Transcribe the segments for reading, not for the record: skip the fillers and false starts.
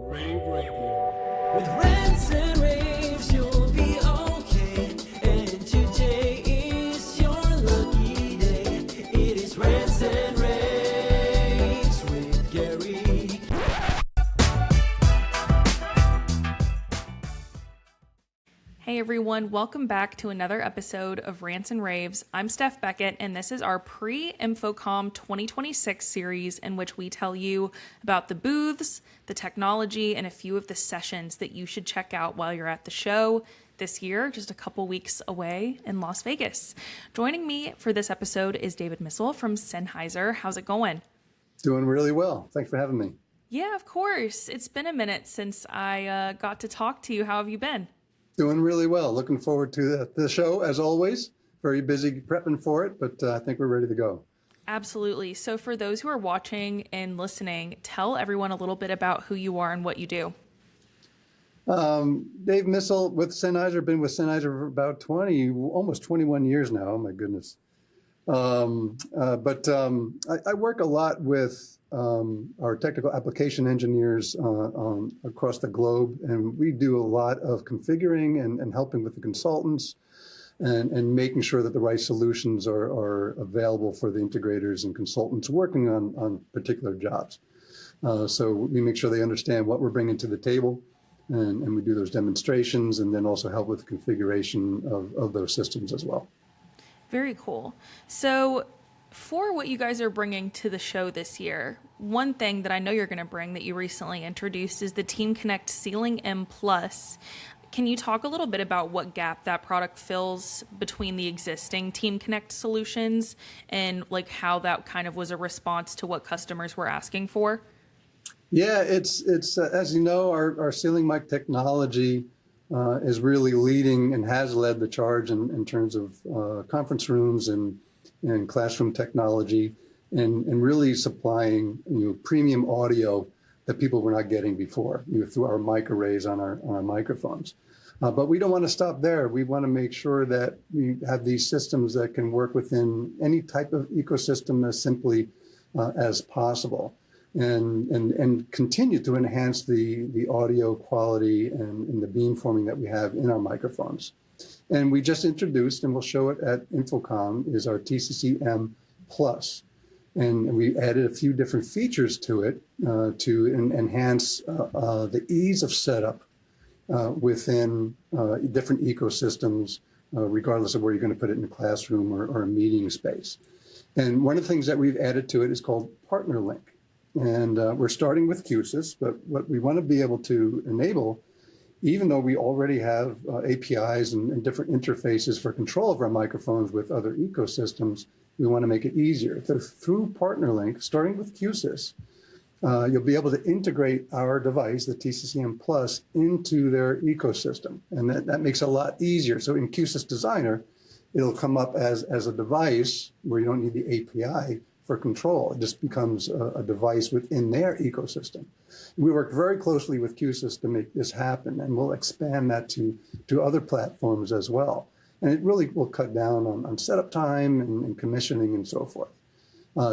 rAVe Radio. With rants and raves, you'll be okay. And today is your lucky day. It is rants and raves with Gary. Hey everyone, welcome back to another episode of Rants and Raves. I'm Steph Beckett, and this is our pre-InfoComm 2026 series in which we tell you about the booths, the technology, and a few of the sessions that you should check out while you're at the show this year, just a couple weeks away in Las Vegas. Joining me for this episode is David Missel from Sennheiser. How's it going? Doing really well. Thanks for having me. Yeah, of course. It's been a minute since I got to talk to you. How have you been? Doing really well. Looking forward to the show, as always. Very busy prepping for it, but I think we're ready to go. Absolutely. So for those who are watching and listening, tell everyone a little bit about who you are and what you do. Dave Missel with Sennheiser. Been with Sennheiser for about almost 21 years now. Oh my goodness. I work a lot with our technical application engineers across the globe, and we do a lot of configuring and helping with the consultants and making sure that the right solutions are available for the integrators and consultants working on particular jobs. So we make sure they understand what we're bringing to the table, and we do those demonstrations and then also help with the configuration of those systems as well. Very cool. So for what you guys are bringing to the show this year, one thing that I know you're going to bring that you recently introduced is the Team Connect Ceiling M Plus. Can you talk a little bit about what gap that product fills between the existing Team Connect solutions and like how that kind of was a response to what customers were asking for? Yeah, it's as you know, our ceiling mic technology is really leading and has led the charge in terms of conference rooms and classroom technology and really supplying premium audio that people were not getting before through our mic arrays on our microphones. But we don't want to stop there. We want to make sure that we have these systems that can work within any type of ecosystem as simply as possible. And continue to enhance the audio quality and the beamforming that we have in our microphones. And we just introduced, and we'll show it at InfoComm, is our TCC-M Plus. And we added a few different features to it to enhance the ease of setup within different ecosystems, regardless of where you're going to put it in a classroom or a meeting space. And one of the things that we've added to it is called Partner Link. And we're starting with QSYS, but what we want to be able to enable, even though we already have APIs and different interfaces for control of our microphones with other ecosystems, we want to make it easier. So through Partner Link, starting with QSYS, you'll be able to integrate our device, the TCC-M Plus, into their ecosystem. And that makes it a lot easier. So in QSYS Designer, it'll come up as a device where you don't need the API for control. It just becomes a device within their ecosystem. We work very closely with QSYS to make this happen, and we'll expand that to other platforms as well. And it really will cut down on setup time and commissioning and so forth.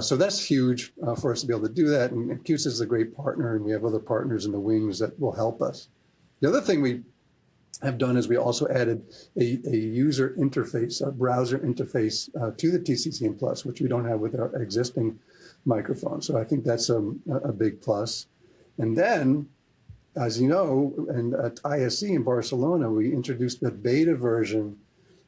So that's huge for us to be able to do that. And QSYS is a great partner, and we have other partners in the wings that will help us. The other thing we have done is we also added a user interface, a browser interface to the TCC-M Plus, which we don't have with our existing microphone. So I think that's a big plus. And then, as you know, at ISE in Barcelona, we introduced the beta version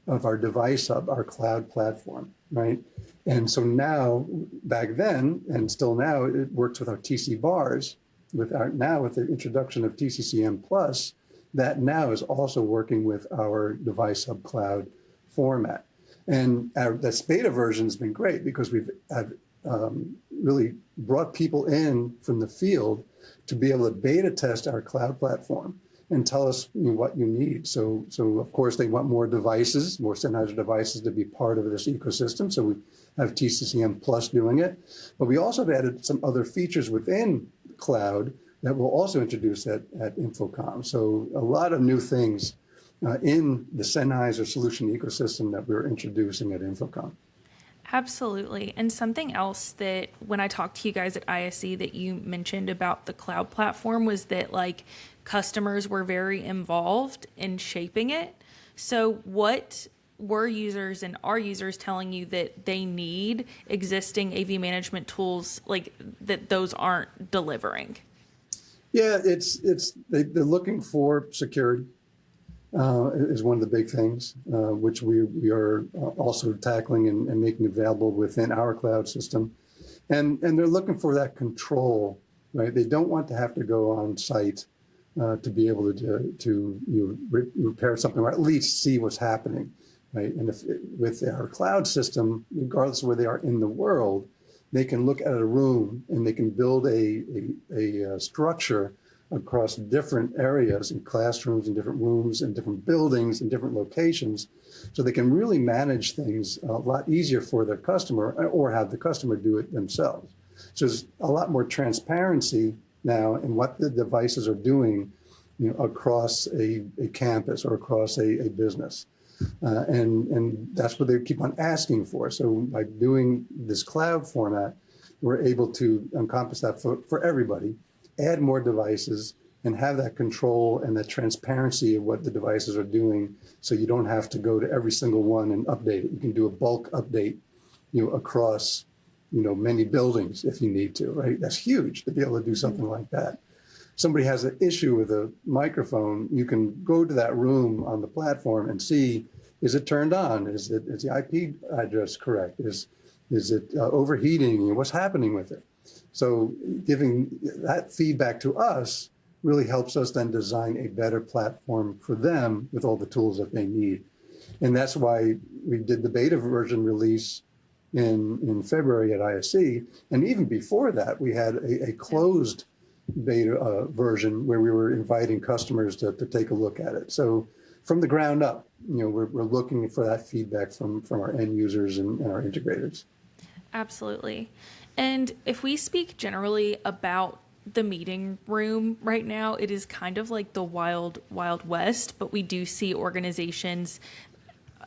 of our Device Hub, our cloud platform, right? And so now, back then, and still now, it works with our TC bars. With the introduction of TCC-M Plus, that now is also working with our Device Hub Cloud format. And this beta version has been great because we've really brought people in from the field to be able to beta test our cloud platform and tell us what you need. So of course, they want more devices, more Sennheiser devices to be part of this ecosystem. So we have TCC-M Plus doing it. But we also have added some other features within cloud that we'll also introduce at InfoComm. So a lot of new things in the Sennheiser solution ecosystem that we're introducing at InfoComm. Absolutely. And something else that when I talked to you guys at ISE that you mentioned about the cloud platform was that like customers were very involved in shaping it. So what were users and are users telling you that they need existing AV management tools like that those aren't delivering? Yeah, they're looking for security. Is one of the big things, which we are also tackling and making available within our cloud system. And they're looking for that control, right? They don't want to have to go on site to be able to repair something or at least see what's happening, right? And if with our cloud system, regardless of where they are in the world, they can look at a room and they can build a structure across different areas and classrooms and different rooms and different buildings and different locations. So they can really manage things a lot easier for their customer or have the customer do it themselves. So there's a lot more transparency now in what the devices are doing, across a campus or across a business. And that's what they keep on asking for. So by doing this cloud format, we're able to encompass that for everybody, add more devices, and have that control and that transparency of what the devices are doing, so you don't have to go to every single one and update it. You can do a bulk update, across, many buildings if you need to, right? That's huge to be able to do something like that. Somebody has an issue with a microphone, you can go to that room on the platform and see, is it turned on? Is the IP address correct? Is it overheating? What's happening with it? So giving that feedback to us really helps us then design a better platform for them with all the tools that they need. And that's why we did the beta version release in February at ISE. And even before that, we had a closed beta version where we were inviting customers to take a look at it. So from the ground up, we're looking for that feedback from our end users and our integrators. Absolutely. And if we speak generally about the meeting room right now, it is kind of like the wild, wild west, but we do see organizations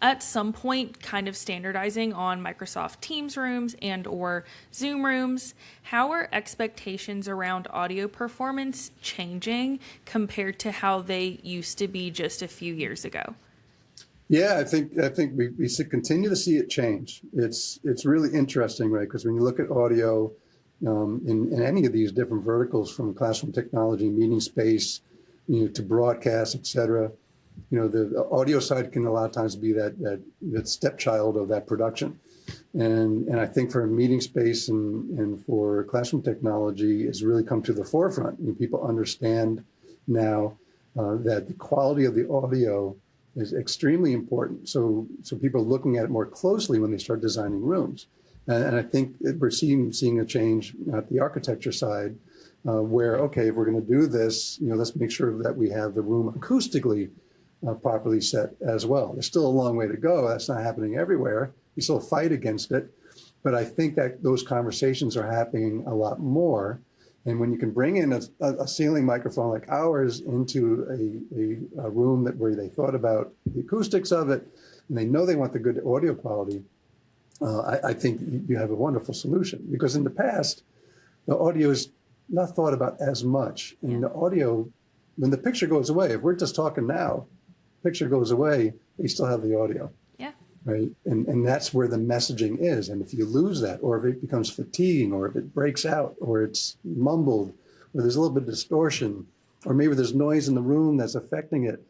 at some point kind of standardizing on Microsoft Teams rooms and or Zoom rooms. How are expectations around audio performance changing compared to how they used to be just a few years ago? Yeah, I think we continue to see it change. It's really interesting, right? Because when you look at audio in any of these different verticals, from classroom technology, meeting space, to broadcast, et cetera, the audio side can a lot of times be that stepchild of that production. And I think for meeting space and for classroom technology, it's really come to the forefront. People understand now that the quality of the audio is extremely important. So people are looking at it more closely when they start designing rooms. And I think we're seeing a change at the architecture side where, okay, if we're going to do this, let's make sure that we have the room acoustically properly set as well. There's still a long way to go. That's not happening everywhere. We still fight against it. But I think that those conversations are happening a lot more. And when you can bring in a ceiling microphone like ours into a room where they thought about the acoustics of it, and they know they want the good audio quality, I think you have a wonderful solution. Because in the past, the audio is not thought about as much. And the audio, when the picture goes away, if we're just talking now, picture goes away, you still have the audio. Yeah. Right. And that's where the messaging is. And if you lose that, or if it becomes fatiguing, or if it breaks out, or it's mumbled, or there's a little bit of distortion, or maybe there's noise in the room that's affecting it,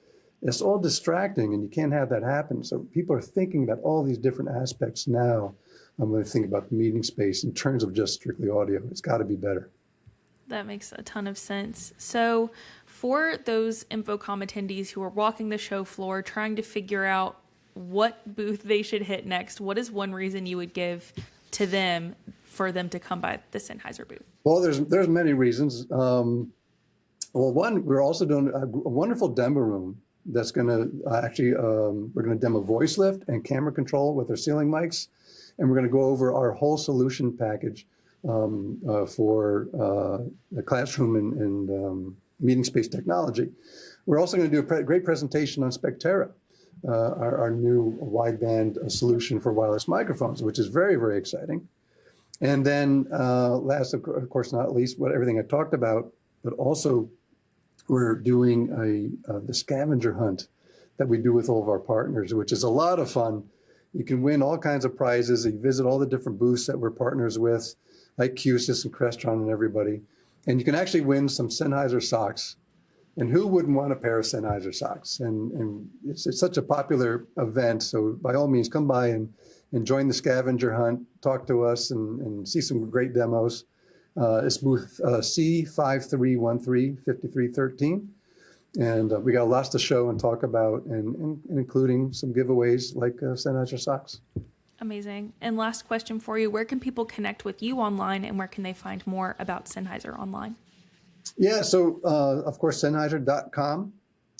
it's all distracting, and you can't have that happen. So people are thinking about all these different aspects now when they think about the meeting space in terms of just strictly audio. It's got to be better. That makes a ton of sense. So for those InfoComm attendees who are walking the show floor trying to figure out what booth they should hit next, what is one reason you would give to them for them to come by the Sennheiser booth? Well, there's many reasons. Well, one, we're also doing a wonderful demo room that's going to actually, we're going to demo voice lift and camera control with our ceiling mics. And we're going to go over our whole solution package for the classroom and meeting space technology. We're also going to do a great presentation on Spectera, our new wideband solution for wireless microphones, which is very, very exciting. And then last, of course, not least, everything I talked about, but also we're doing the scavenger hunt that we do with all of our partners, which is a lot of fun. You can win all kinds of prizes. You visit all the different booths that we're partners with, like QSys and Crestron and everybody. And you can actually win some Sennheiser socks. And who wouldn't want a pair of Sennheiser socks? And it's such a popular event. So by all means, come by and join the scavenger hunt, talk to us, and see some great demos. It's booth C5313-5313. And we got lots to show and talk about, and including some giveaways like Sennheiser socks. Amazing. And last question for you, where can people connect with you online, and where can they find more about Sennheiser online? Yeah, so of course, Sennheiser.com.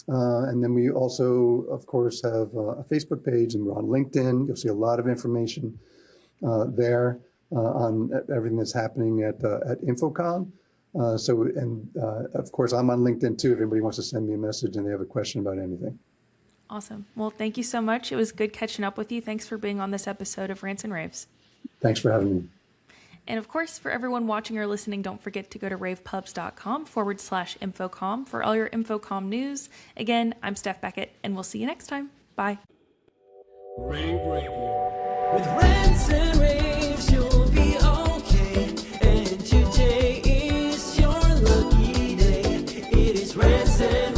And then we also, of course, have a Facebook page, and we're on LinkedIn. You'll see a lot of information there on everything that's happening at InfoComm. Of course, I'm on LinkedIn too, if anybody wants to send me a message and they have a question about anything. Awesome. Well, thank you so much. It was good catching up with you. Thanks for being on this episode of Rants and Raves. Thanks for having me. And of course, for everyone watching or listening, don't forget to go to ravepubs.com/InfoComm for all your InfoComm news. Again, I'm Steph Beckett, and we'll see you next time. Bye. Rave Radio. With rants and raves, you'll be okay. And today is your lucky day. It is rants and